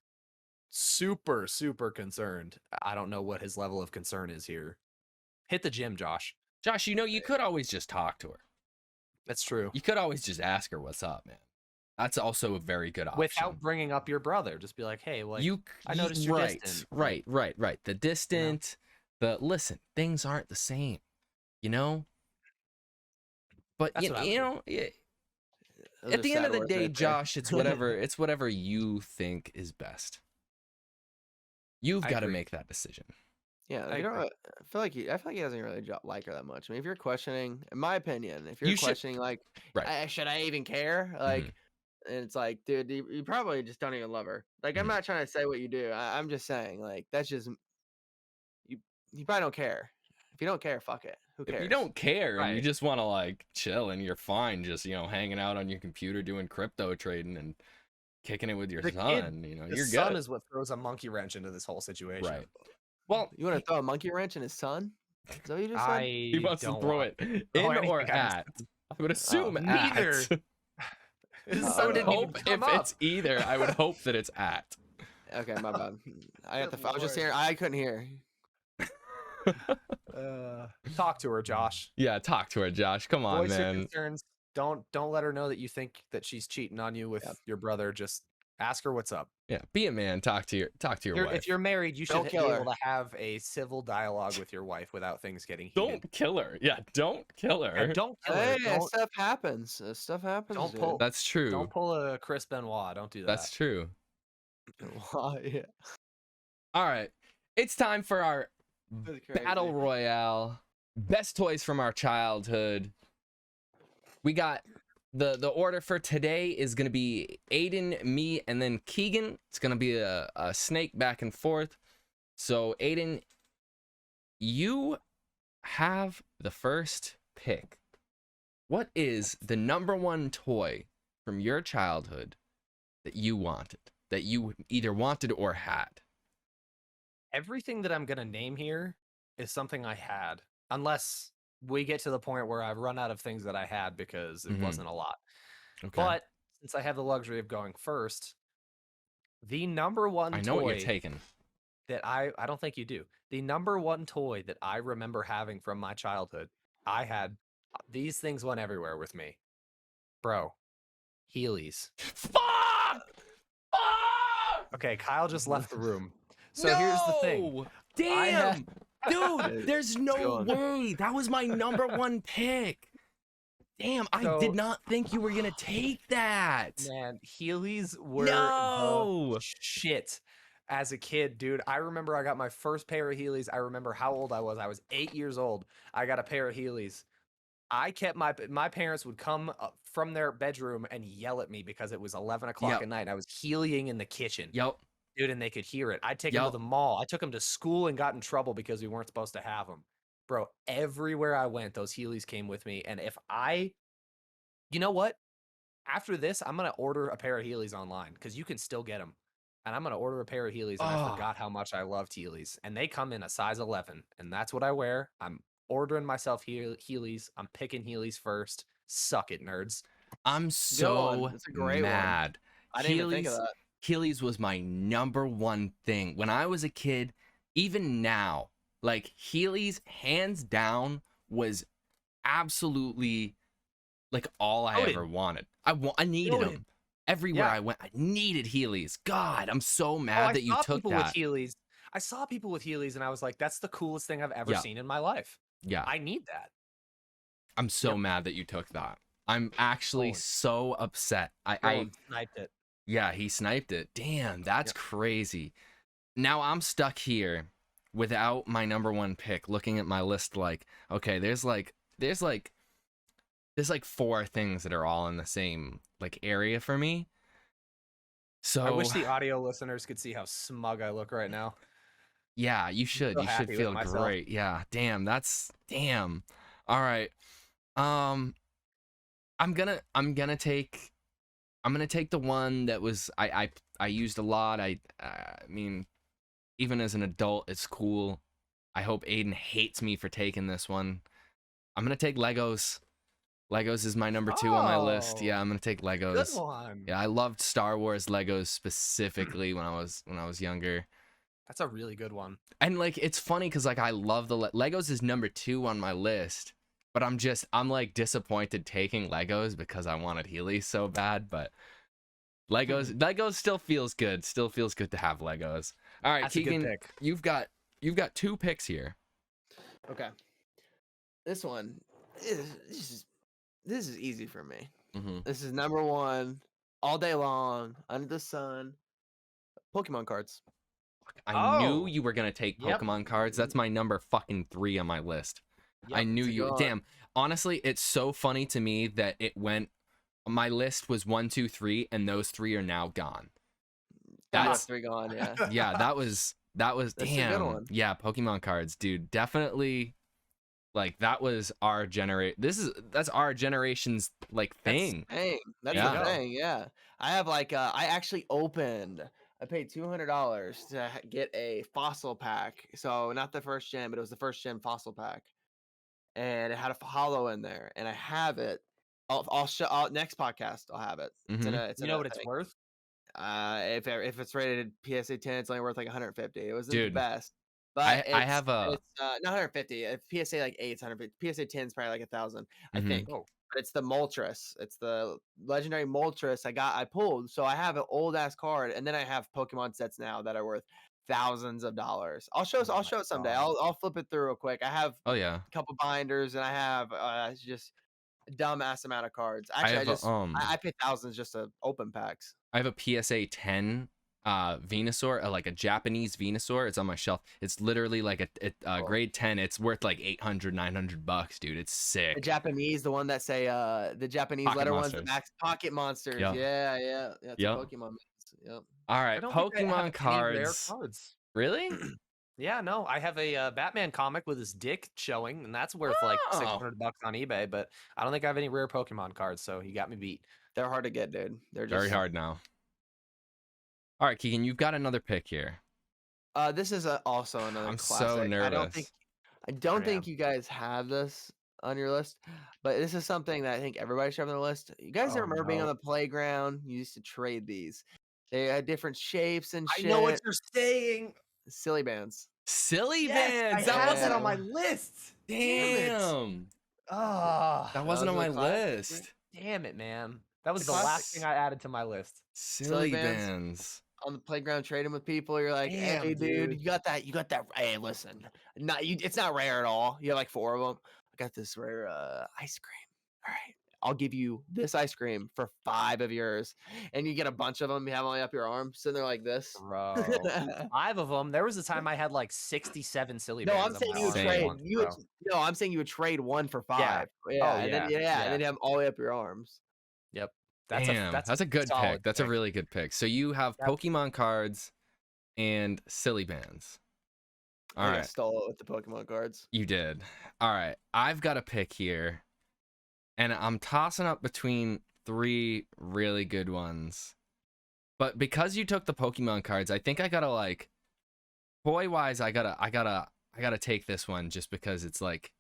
super concerned. I don't know what his level of concern is here. Hit the gym, Josh. Josh, you know, you could always just talk to her. That's true. You could always just ask her what's up, man. That's also a very good option. Without bringing up your brother, just be like, hey, like, I noticed you're right, distant. right. The distant, listen, things aren't the same, you know? But That's what I would you do. know, those at are the end sad of the words day, right there. Josh, it's whatever you think is best. You've I got to agree. make that decision. Yeah, I you know, agree. I feel like he doesn't really like her that much. I mean, if you're questioning, in my opinion, if You you're should- questioning, like, Right. should I even care? Like, and it's like, dude, you probably just don't even love her. Like, I'm Mhm. not trying to say what you do. I'm just saying, like, that's just you. You probably don't care. If you don't care, fuck it. Who cares? If you don't care and you Right. just want to like chill and you're fine, just hanging out on your computer doing crypto trading and kicking it with your The kid- son, The you're son good. is what throws a monkey wrench into this whole situation. Right. Well, You want to throw a monkey wrench in his son? Is that what you just said? he wants to don't throw want- it Oh, in or anything I at. I would assume at. neither. His I son would didn't even Hope come if up. it's either, I would hope that it's at. Okay, my bad. I got Good I was just lord. hearing. I couldn't hear. Talk to her, Josh. Yeah, talk to her, Josh. Come on, Voice your man. concerns. Don't let her know that you think that she's cheating on you with Yep. your brother. Just ask her what's up. Yeah, be a man. Talk to your wife. If you're married, you Don't should be kill able her. to have a civil dialogue with your wife without things getting heated. Don't kill her. Yeah, don't kill her. Yeah, don't kill her. Hey, stuff happens. Stuff happens. Don't dude. pull- That's true. Don't pull a Chris Benoit. Don't do that. That's true. Yeah. All right, it's time for our That's crazy. Battle Royale. Best toys from our childhood. We got the order for today is going to be Aiden, me, and then Keegan. It's going to be a snake back and forth. So, Aiden, you have the first pick. What is the number one toy from your childhood that you wanted? That you either wanted or had? Everything that I'm gonna name here is something I had, unless we get to the point where I've run out of things that I had because it Mhm. wasn't a lot. Okay. But since I have the luxury of going first, the number one I know what toy you're taking. that I don't think you do. The number one toy that I remember having from my childhood, I had these things went everywhere with me. Bro, Heelys. Fuck! Okay, Kyle just left the room. So here's the thing. No! I Damn! Dude, Hey, there's no going? way. That was my number one pick. Damn, I So- did not think you were gonna take that. Man, Heelys were No! the shit as a kid, dude. I remember I got my first pair of Heelys. I remember how old I was. I was 8 years old. I got a pair of Heelys. I kept my parents would come from their bedroom and yell at me because it was 11 o'clock Yep. at night. I was Heelying in the kitchen, Yep. dude, and they could hear it. I'd take them to Yep. the mall. I took them to school and got in trouble because we weren't supposed to have them. Bro, everywhere I went, those Heelys came with me. And you know what? After this, I'm going to order a pair of Heelys online because you can still get them. And I'm going to order a pair of Heelys. And I Oh. forgot how much I loved Heelys. And they come in a size 11. And that's what I wear. I'm ordering myself Heelys. I'm picking Heelys first. Suck it, nerds. I'm so It's a great one. mad. I didn't even think of that. Heelys was my number one thing. When I was a kid, even now, like Heelys, hands down, was absolutely like all I Noted. ever wanted. I needed Noted. them. Everywhere Yeah. I went, I needed Heelys. God, I'm so Oh, mad I that you saw took people that. with Heelys. I saw people with Heelys and I was like, that's the coolest thing I've ever Yeah. seen in my life. Yeah, I need that. I'm so mad that you took that. I'm actually Owen. so upset. I Owen sniped it. Yeah, he sniped it. Damn, that's Yep. crazy. Now I'm stuck here without my number one pick, looking at my list like, okay, there's like four things that are all in the same like area for me. So I wish the audio listeners could see how smug I look right now. yeah, you should. so You happy should with feel myself. great. Yeah, damn, damn. All right. I'm gonna take the one that was I used a lot. I mean, even as an adult, it's cool. I hope Aiden hates me for taking this one. I'm gonna take Legos. Legos is my number 2 on my list. Oh, Yeah, I'm gonna take Good Legos. one. Yeah, I loved Star Wars Legos specifically when I was younger. That's a really good one. And like it's funny because like I love the Legos is number 2 on my list, but I'm like disappointed taking Legos because I wanted Healy so bad. But Legos still feels good. Still feels good to have Legos. All right, That's a good Keegan, pick. you've got 2 picks here. Okay. This one this is easy for me. Mm-hmm. This is number 1 all day long under the sun. Pokemon cards. I knew Oh. you were gonna take Yep. Pokemon cards. That's my number fucking 3 on my list. I Yep, knew it's a you. good one. Damn. Honestly, it's so funny to me that it went. My list was 1, 2, 3, and those 3 are now gone. That's That's 3 gone, yeah. yeah. That was That's a good damn. one. Yeah, Pokemon cards, dude. Definitely. Like that was our that's our generation's like thing. That's Yeah. the thing, yeah. I have like I actually I paid $200 to get a fossil pack. So not the first gen, but it was the first gen fossil pack. And it had a hollow in there, and I have it. I'll show next podcast. I'll have it. It's in Mhm. a. It's You in know a what it's thing. worth? If it's rated PSA 10, it's only worth like 150. It wasn't the Dude, best, but I have a. it's not 150. If PSA like 8, it's 150. PSA 10 is probably like 1,000, I Mhm. think. Oh. But it's the Moltres. It's the legendary Moltres I pulled. So I have an old ass card, and then I have Pokemon sets now that are worth thousands of dollars. I'll show Oh it someday. God. I'll flip it through real quick. I have Oh yeah. a couple binders, and I have it's just a dumbass amount of cards. I Actually, have I pay thousands just to open packs. I have a PSA 10 Venusaur, like a Japanese Venusaur. It's on my shelf. It's literally like a grade 10. It's worth like $800-$900, dude. It's The sick. Japanese, the one that say the Japanese Pocket letter monsters. ones, the Max Pocket Monsters. Yeah. Yeah. That's Yep. a Pokemon. Mix. Yep. All I right, don't think I have Pokemon any rare cards. cards. Really? Yeah, no, I have a Batman comic with his dick showing, and that's worth like Oh. $600 on eBay. But I don't think I have any rare Pokemon cards, so you got me beat. They're hard to get, dude. They're just Very hard now. All right, Keegan, you've got another pick here. This is also another I'm classic. so nervous. I don't I think am. you guys have this on your list, but this is something that I think everybody should have on their list. You guys Oh, remember being on no. the playground? You used to trade these. They had different shapes and I shit. know what you're saying. Silly bands. Silly Yes, Bands. I That had wasn't that on on my list. Damn. Ah, That wasn't on was my a classic, list. damn it, man. That was It's the a last classic. thing I added to my list. Silly Bands. Bands. on the playground trading with people. You're like, Damn, hey, dude, dude. you got that? Hey, listen, it's not rare at all. You have like 4 of them. I got this rare ice cream. All right, I'll give you this ice cream for 5 of yours, and you get a bunch of them. You have them up your arm, sitting there like this. Bro. 5 of them. There was a time I had like 67 silly No, bands I'm on saying my you would arm at Same. trade. once, You would bro. no, I'm saying you would trade 1 for 5. Yeah. Yeah, Oh, and then yeah. and then you have them all the way up your arms. Yep. Damn, that's a good solid pick. That's a really good pick. So you have Yep. Pokemon cards and silly bands. I All think I right, stole it with the Pokemon cards. you did. All right, I've got a pick here, and I'm tossing up between 3 really good ones. But because you took the Pokemon cards, I think I gotta like, toy wise, I gotta take this one just because it's like,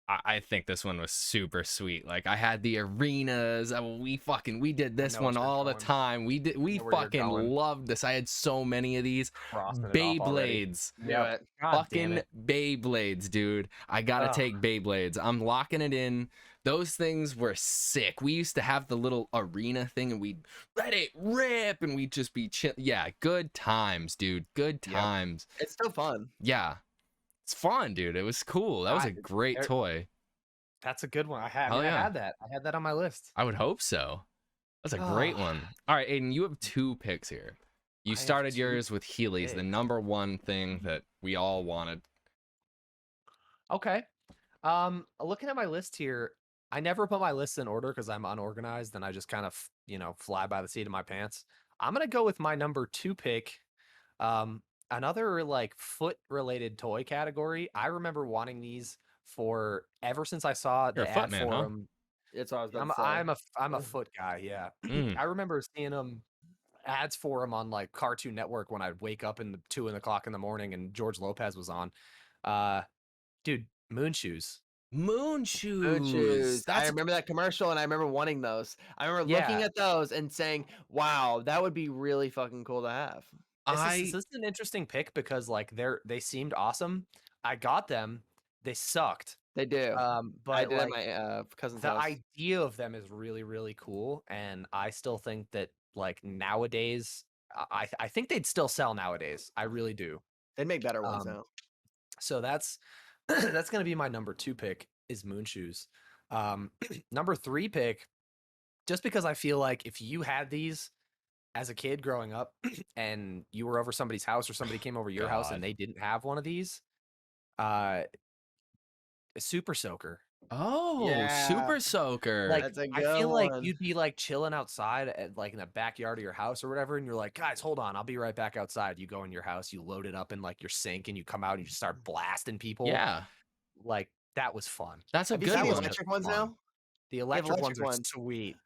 I think this one was super sweet. Like I had the arenas. We did this know one what you're all the going. time. We know where you're fucking going. loved this. I had so many of these Crossing it off already. Beyblades. Do Yep. it. God damn Fucking it. Beyblades, dude. I gotta Ugh. take Beyblades. I'm locking it in. Those things were sick. We used to have the little arena thing and we'd let it rip and we'd just be chill. Yeah, good times, dude. Good Yep. times. It's still fun. Yeah. It's fun, dude. It was cool. That was a great there- toy. That's a good one. I had. Hell I yeah. had that. I had that on my list. I would hope so. That's a great Ah. one. All right, Aiden, you have 2 picks here. You I have started 2 yours with Heelys, the picks. number 1 thing that we all wanted. Okay. Looking at my list here, I never put my list in order because I'm unorganized and I just kind of, fly by the seat of my pants. I'm gonna go with my number 2 pick. Another like foot related toy category. I remember wanting these for ever since I saw You're the a ad foot man, for huh? them. It's what I was about I'm to say. I'm a foot guy, yeah. Mm. I remember seeing them ads for them on like Cartoon Network when I'd wake up in the 2 o'clock in the morning and George Lopez was on. Dude, moon shoes. Moon Moon shoes. shoes. I That's remember that commercial and I remember wanting those. I remember looking Yeah. at those and saying, wow, that would be really fucking cool to have. This is an interesting pick because like they seemed awesome. I got them. They sucked. They do. I But did at like my cousin's the house. idea of them is really, really cool. And I still think that like nowadays, I think they'd still sell nowadays. I really do. They'd make better ones Um, now. So that's that's gonna be my number 2 pick is moon shoes. Number 3 pick, just because I feel like if you had these as a kid growing up and you were over somebody's house or somebody came over your house God. and they didn't have one of these, a super soaker. Oh, Yeah. Super Soaker. Like That's a I good feel like one. you'd be like chilling outside at like in the backyard of your house or whatever, and you're like, guys, hold on, I'll be right back outside. You go in your house, you load it up in like your sink, and you come out and you just start blasting people. yeah, Like that was fun. that's a Have you good seen the one. electric ones Fun. now? The electric ones electric are ones. sweet.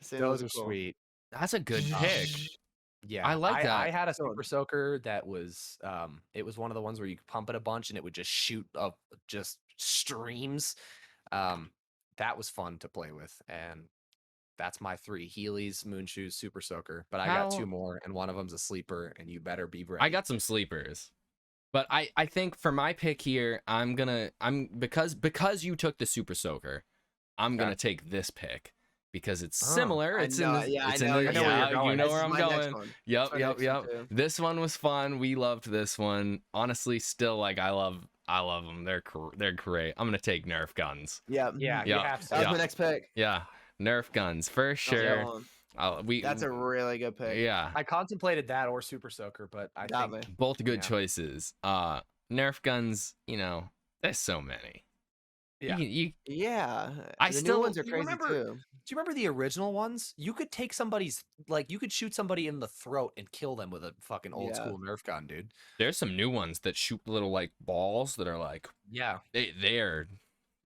I've seen Those are cool. sweet. That's a good pick. Yeah, I like that. I had a Good one. super soaker that was it was one of the ones where you could pump it a bunch and it would just shoot up just streams. That was fun to play with, and that's my 3: Heelys, moon shoes, super soaker. But I got 2 How- more, and one of them's a sleeper, and you better be ready. I got some sleepers. But I think for my pick here, because you took the Super Soaker, I'm Okay. gonna take this pick because it's Oh, similar. I It's know, in the, yeah, I it's know in where the, you're yeah, going. you know This where is I'm my next going. one. Yep, my yep, next yep. one, too. This one was fun. We loved this one. Honestly, still like I love them. They're great. I'm gonna take Nerf guns. Yeah. Yeah, you Yeah. have to. That was Yeah. my next pick. Yeah, Nerf guns for That was sure. that one. That's a really good pick. Yeah, I contemplated that or super soaker, but I Got think me. both good Yeah. choices. Nerf guns. There's so many. Yeah. You Yeah. I the still- new ones are you crazy remember- too. Do you remember the original ones? You could take somebody's you could shoot somebody in the throat and kill them with a fucking old Yeah. school Nerf gun, dude. There's some new ones that shoot little like balls that are like Yeah, they're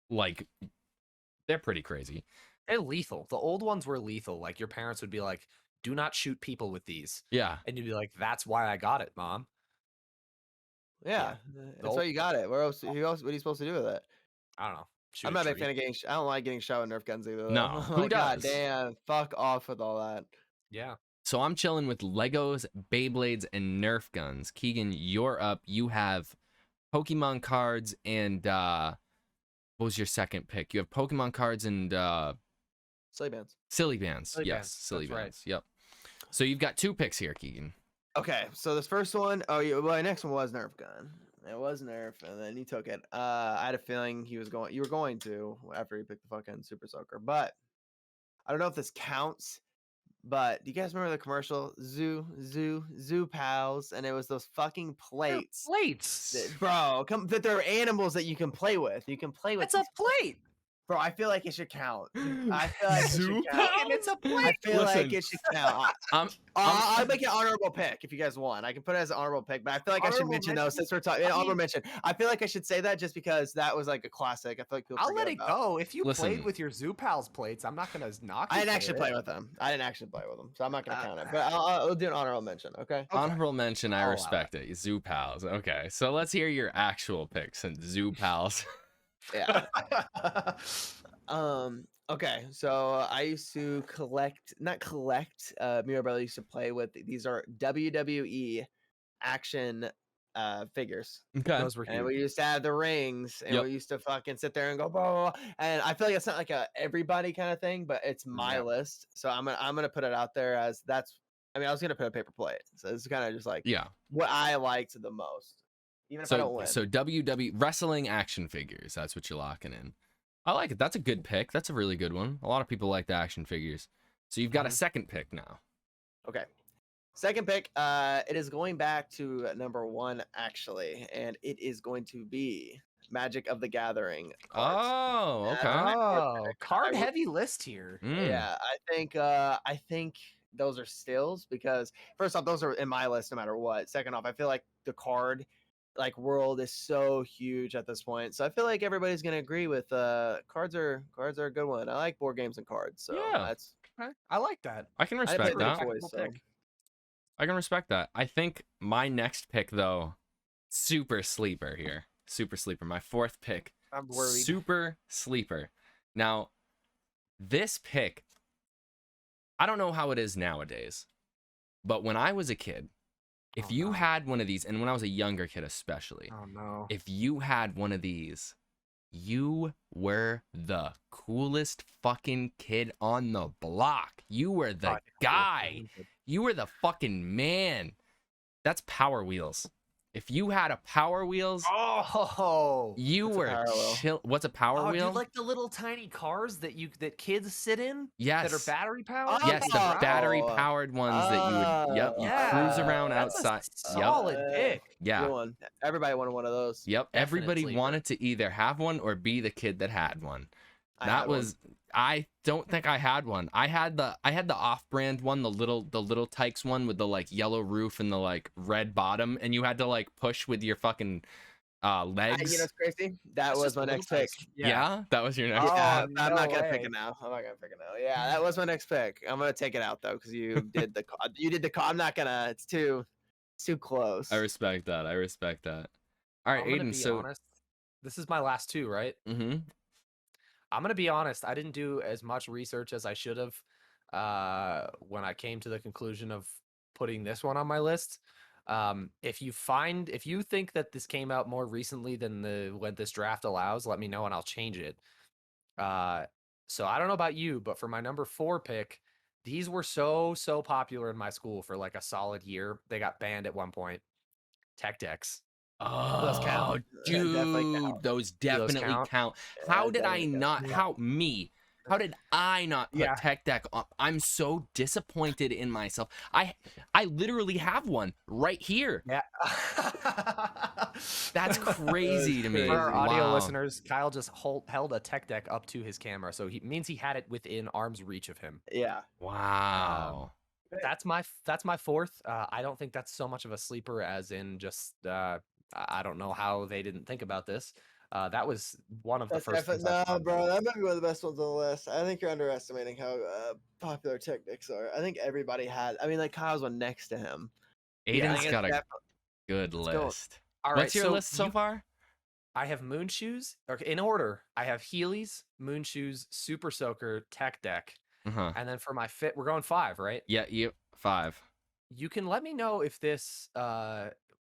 like they're pretty crazy. they're lethal. The old ones were lethal. Like your parents would be like, "Do not shoot people with these," Yeah. and you'd be like, "That's why I got it, mom." Yeah. That's why you got it. Where else? What are you supposed to do with it? I don't know. Shoot I'm a not a big tree. fan of getting. I don't like getting shot with Nerf guns either. Though. No, I'm who like, God does? damn, fuck off with all that. Yeah. So I'm chilling with Legos, Beyblades, and Nerf guns. Keegan, you're up. You have Pokemon cards and what was your second pick? You have Pokemon cards and Silly bands. silly bands. Silly Yes, bands, silly that's right. bands. Yep. So you've got 2 picks here, Keegan. Okay, so this first one, well, my next one was Nerf gun. It was Nerf, and then you took it. I had a feeling you were going to after you picked the fucking Super Soaker, but I don't know if this counts. But do you guys remember the commercial Zoo Pals? And it was those fucking plates. Plates. Bro, that they're animals that you can play with. You can play with. It's a plate. Bro, I feel like it should count. I feel like it should count. It's a I plate. feel Listen, like it should count. I'll make an honorable pick if you guys want. I can put it as an honorable pick, but I feel like I should mention those since we're talking. Honorable mention. I feel like I should say that just because that was like a classic. I feel like people I'll forget let it about. go. If you Listen. played with your Zoo Pals plates, I'm not gonna knock. I you didn't for actually it. play with them. So I'm not gonna count it. But I'll do an honorable mention. Okay. Honorable mention, I I'll allow respect it. Zoo Pals. Okay, so let's hear your actual picks and Zoo Pals. Yeah. Okay, so I used to not collect. Me and my brother used to play with. These are WWE action figures, Okay. Those were and huge. we used to have the rings, and Yep. we used to fucking sit there and go blah, blah, blah. And I feel like it's not like a everybody kind of thing, but it's my Yep. list, so I'm gonna put it out there as that's. I mean, I was gonna put a paper plate, so it's kind of just like Yeah. what I liked the most, even if I don't win. So WWE wrestling action figures. That's what you're locking in. I like it. That's a good pick. That's a really good one. A lot of people like the action figures. So you've got a second pick now. Okay. Second pick, it is going back to number 1 actually, and it is going to be Magic of the Gathering cards. Oh, okay. Oh, card heavy list here. Mm. Yeah, I think those are stills because first off, those are in my list no matter what. Second off, I feel like the card world is so huge at this point. So I feel like everybody's gonna agree with cards are a good one. I like board games and cards, so Yeah. that's Okay. I like that. I can I respect played that. with toys, so. I can respect that. I think my next pick, though, super sleeper here. Super sleeper. My 4th pick. I'm worried. Super sleeper. Now, this pick, I don't know how it is nowadays, but when I was a kid, if you had one of these, and when I was a younger kid especially, Oh no. if you had one of these, you were the coolest fucking kid on the block. You were the guy. You were the fucking man. That's Power Wheels. If you had a Power Wheels, Oh. you What's a were Power Wheel? chill. What's a Power Wheel? Dude, like the little tiny cars that kids sit in Yes. that are battery powered. Yes, the Oh. battery powered ones that you would, yep, you cruise around That's a outside. solid pick. Yeah. Good one. Everybody wanted one of those. Yep. Definite Everybody sleeper. wanted to either have one or be the kid that had one. I That had one. was I don't think I had one. I had the off-brand one, the little Tykes one with the like yellow roof and the like red bottom, and you had to like push with your fucking legs. You know what's crazy? That That's was just my a little next pick. taste. Yeah, that was your next. Oh, Yeah, I'm no not gonna pick way. it now. Yeah, that was my next pick. I'm gonna take it out though because you did the I'm not gonna. It's too close. I respect that. All right, I'm gonna Aiden. be So, honest. This is my last 2, right? mm-hmm. I'm gonna be honest. I didn't do as much research as I should have when I came to the conclusion of putting this one on my list. If you think that this came out more recently than what this draft allows, let me know and I'll change it. So I don't know about you, but for my number 4 pick, these were so popular in my school for like a solid year. They got banned at one point. Tech decks. Those count. Oh, That definitely dude, count. those Do those definitely count? count. Yeah, How did I definitely count. not? How did I not put Yeah. Tech Deck up? I'm so disappointed in myself. I literally have one right here. Yeah. That's crazy to me. For our audio Wow. listeners, Kyle just held a tech deck up to his camera, so he means he had it within arm's reach of him. Yeah. Wow. That's my 4th. I don't think that's so much of a sleeper as in just I don't know how they didn't think about this. That was one of the That's first. definitely things I no, thought bro. about. That might be one of the best ones on the list. I think you're underestimating how popular Technics are. I think everybody had. I mean, like Kyle's one next to him. Yeah, I Aiden's think got a it's good go. list. All right, What's your so list so far? I have Moon Shoes. Okay, in order, I have Heelys, Moon Shoes, Super Soaker, Tech Deck, Uh-huh. and then for my fit, we're going 5, right? Yeah, you 5. You can let me know if this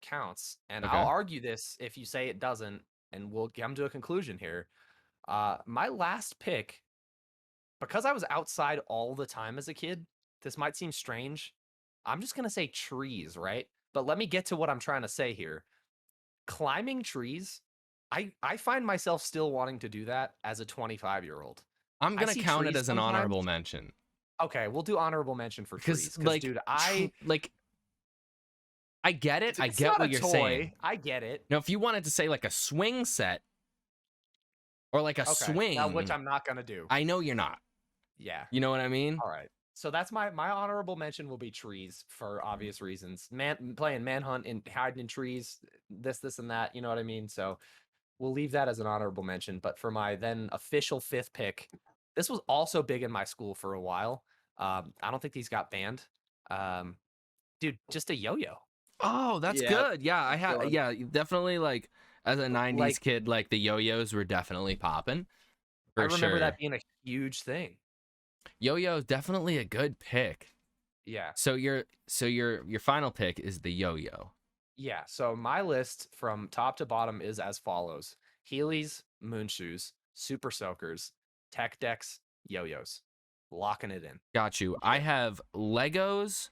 counts, and Okay. I'll argue this if you say it doesn't, and we'll come to a conclusion here. My last pick, because I was outside all the time as a kid, this might seem strange, I'm just gonna say trees, right? But let me get to what I'm trying to say here. Climbing trees, I find myself still wanting to do that as a 25-year-old. I'm I gonna see count it trees as an sometimes. honorable mention Okay, we'll do honorable mention for trees. because, Because, like, dude, I get it. it's I it's get not what a you're toy. saying. I get it. Now, if you wanted to say like a swing set or like a Okay, swing, now which I'm not gonna do. I know you're not. Yeah. You know what I mean? All right. So that's my honorable mention will be trees for obvious reasons. Playing manhunt and hiding in trees, this and that. You know what I mean? So we'll leave that as an honorable mention. But for my then official 5th pick, this was also big in my school for a while. I don't think these got banned. Dude, just a yo-yo. Oh, that's Yeah, good. Yeah, I good had. one. Yeah, definitely. Like as a '90s Like- kid, like the yo-yos were definitely popping. I For remember sure. that being a huge thing. Yo-yo is definitely a good pick. Yeah. So your final pick is the yo-yo. Yeah. So my list from top to bottom is as follows: Heelys, moon shoes, super soakers, tech decks, yo-yos. Locking it in. Got you. I have Legos,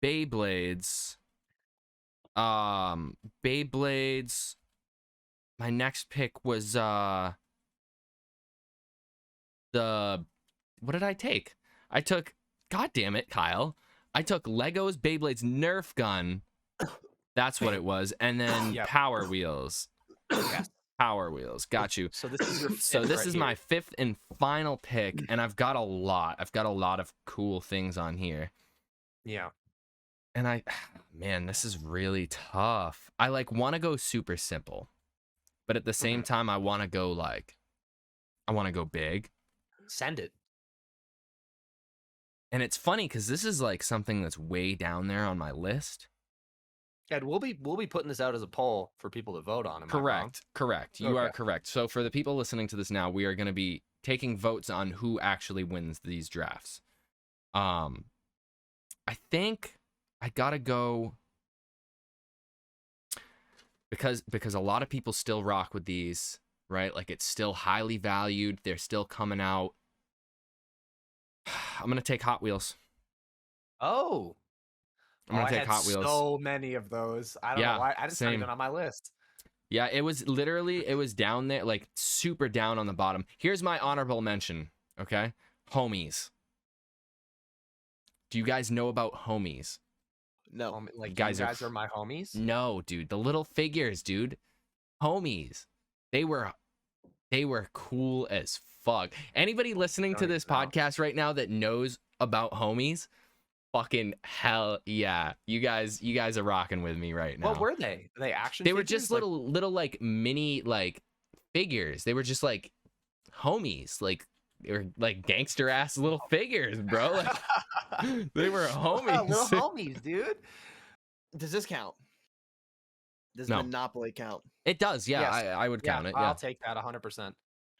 Beyblades, Beyblades. My next pick was the what did I take? I took, god damn it, Kyle. I took Legos, Beyblades, Nerf gun. That's what it was. And then Yep. Power Wheels. Yes. Power Wheels. Got you. So this is your So fifth this right is here. my 5th and final pick, and I've got a lot. I've got a lot of cool things on here. Yeah. And man, this is really tough. I like want to go super simple, but at the same time, I want to go big. Send it. And it's funny because this is like something that's way down there on my list. And we'll be putting this out as a poll for people to vote on. Am I wrong? Correct. You are Okay. correct. So for the people listening to this now, we are going to be taking votes on who actually wins these drafts. I think I gotta go because a lot of people still rock with these, right? Like it's still highly valued. They're still coming out. I'm gonna take Hot Wheels. Oh. I'm gonna I take had Hot Wheels. so many of those. I don't Yeah, know why. I just not same. even on my list. Yeah, it was down there, like super down on the bottom. Here's my honorable mention, okay? Homies. Do you guys know about Homies? No. Like guys you are guys are my homies. No, dude. The little figures, dude. Homies. They were cool as fuck. Anybody listening to Don't this even know. podcast right now that knows about Homies, fucking hell yeah. You guys are rocking with me right now. What were they? Were they action They were figures? just Like- little like mini like figures. They were just like homies. Like they were like gangster ass little figures, bro. Like they were homies. Little homies, dude. Does this count? Does No. Monopoly count? It does, yeah. Yes. I would count it. Yeah. I'll take that 100%.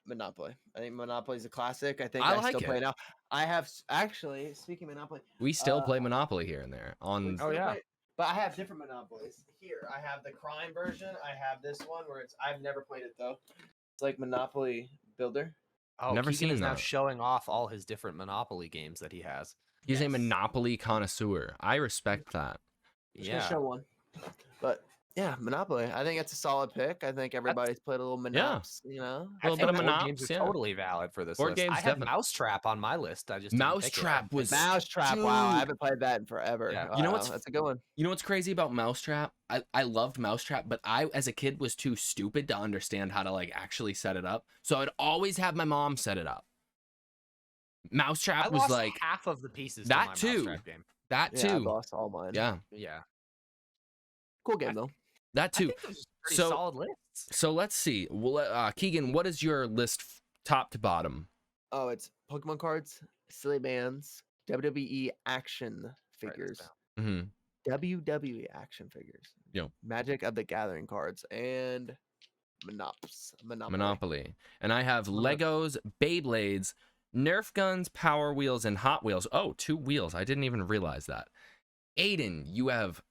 Monopoly. I think Monopoly's a classic. I think I I, like still play it. now. I have actually speaking of Monopoly. We still play uh, Monopoly here and there. we On still yeah. play- but I have different Monopolies. Here, I have the crime version. I have this one where I've never played it though. It's like Monopoly Builder. Oh, Never Keegan seen is now that. showing off all his different Monopoly games that he has. He's a Yes. Monopoly connoisseur. I respect that. Just gonna Yeah. show one. But yeah, Monopoly. I think it's a solid pick. I think everybody's played a little Monops, you know. A little bit of board Monops, games are yeah. totally valid for this Board list. games, I had definitely. Mousetrap on my list. I just didn't pick it. Mousetrap was Mousetrap. Wow, I Dude. haven't played that in forever. Yeah. You know Wow, what's that's a good one. You know what's crazy about Mousetrap? I loved Mousetrap, but I, as a kid, was too stupid to understand how to like actually set it up. So I'd always have my mom set it up. Mousetrap I was lost like half of the pieces that to my too. Mousetrap game. that Yeah, I too. lost all mine. Yeah, Yeah. Cool game though. that I too. think those are pretty So- solid lists. So let's see. Well, Keegan, what is your list top to bottom? Oh, it's Pokemon cards, silly bands, WWE action Write this figures, down. hmm WWE action figures, Yo. Magic of the Gathering cards, and Monopoly. Monopoly. And I have Love it. Legos, Beyblades, Nerf Guns, Power Wheels, and Hot Wheels. Oh, 2 wheels. I didn't even realize that. Aiden, you have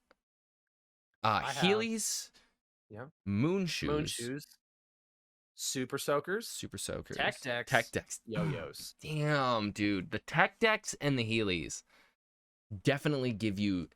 I have- Heelys, Yeah. Moon Shoes, Moon shoes, super soakers, Super Soakers, Tech decks. Tech decks. yo-yos. Damn, dude, the Tech decks and the Heelys. definitely give you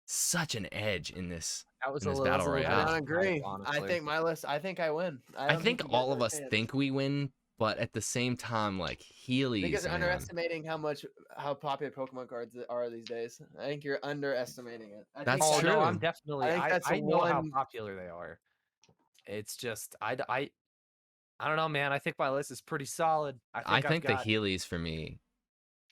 such an edge in this That was in a this little, battle that's a I little royale. don't bit agree. I honestly. think my list. I think I win. I don't think you guys all of have a us chance. think we win, but at the same time, like I think Heelys, you're man. underestimating how popular Pokemon cards are these days. I think you're underestimating it. I That's think Oh no, I'm true. definitely. I think that's I know how one. popular they are. It's just I don't know, man. I think my list is pretty solid. I I've think the got. Heelys for me.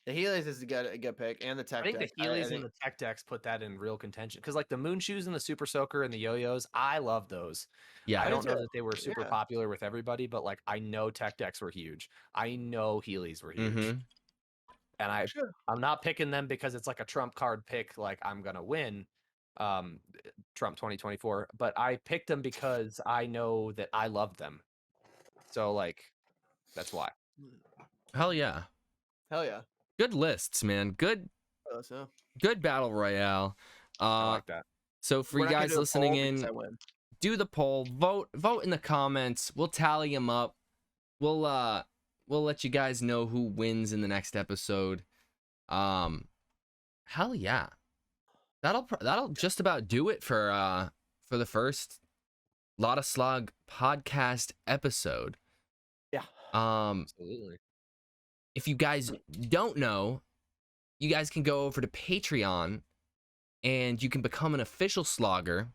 The Heelys is a good pick, and the I Tech think the Deck. I Heelys and think the Tech Decks put that in real contention because, like, the Moon Shoes and the Super Soaker and the Yo-Yos, I love those. Yeah, I do don't know too. that they were super Yeah. popular with everybody, but like, I know Tech Decks were huge. I know Heelys were huge, mm-hmm. and Sure. I'm not picking them because it's like a trump card pick. Like I'm gonna win, Trump 2024. But I picked them because I know that I love them. So like, that's why. Hell yeah. Hell yeah. Good lists, man. Good So battle royale. I like that. So for we're you not gonna guys do a listening poll because in, I win. do the poll, vote in the comments. We'll tally them up. We'll let you guys know who wins in the next episode. Hell yeah. That'll just about do it for the first LottaSlog podcast episode. Yeah. Absolutely. If you guys don't know, you guys can go over to Patreon and you can become an official slogger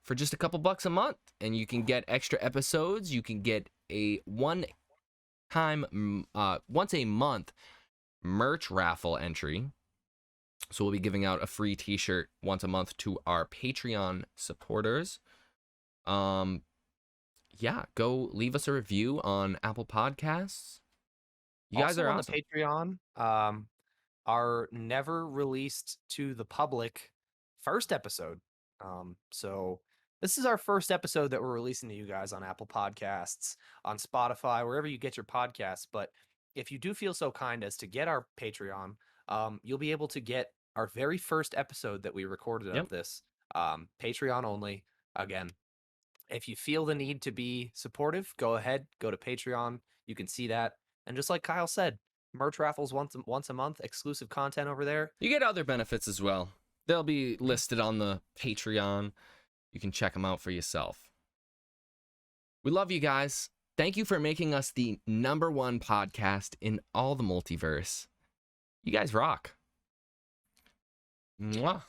for just a couple bucks a month, and you can get extra episodes. You can get a once a month merch raffle entry. So we'll be giving out a free t-shirt once a month to our Patreon supporters. Yeah, go leave us a review on Apple Podcasts. You guys Also are on awesome. the Patreon, our never released to the public first episode. So this is our first episode that we're releasing to you guys on Apple Podcasts, on Spotify, wherever you get your podcasts. But if you do feel so kind as to get our Patreon, you'll be able to get our very first episode that we recorded Yep. of this. Patreon only. Again, if you feel the need to be supportive, go ahead, go to Patreon. You can see that. And just like Kyle said, merch raffles once a month, exclusive content over there. You get other benefits as well. They'll be listed on the Patreon. You can check them out for yourself. We love you guys. Thank you for making us the #1 podcast in all the multiverse. You guys rock. Mwah.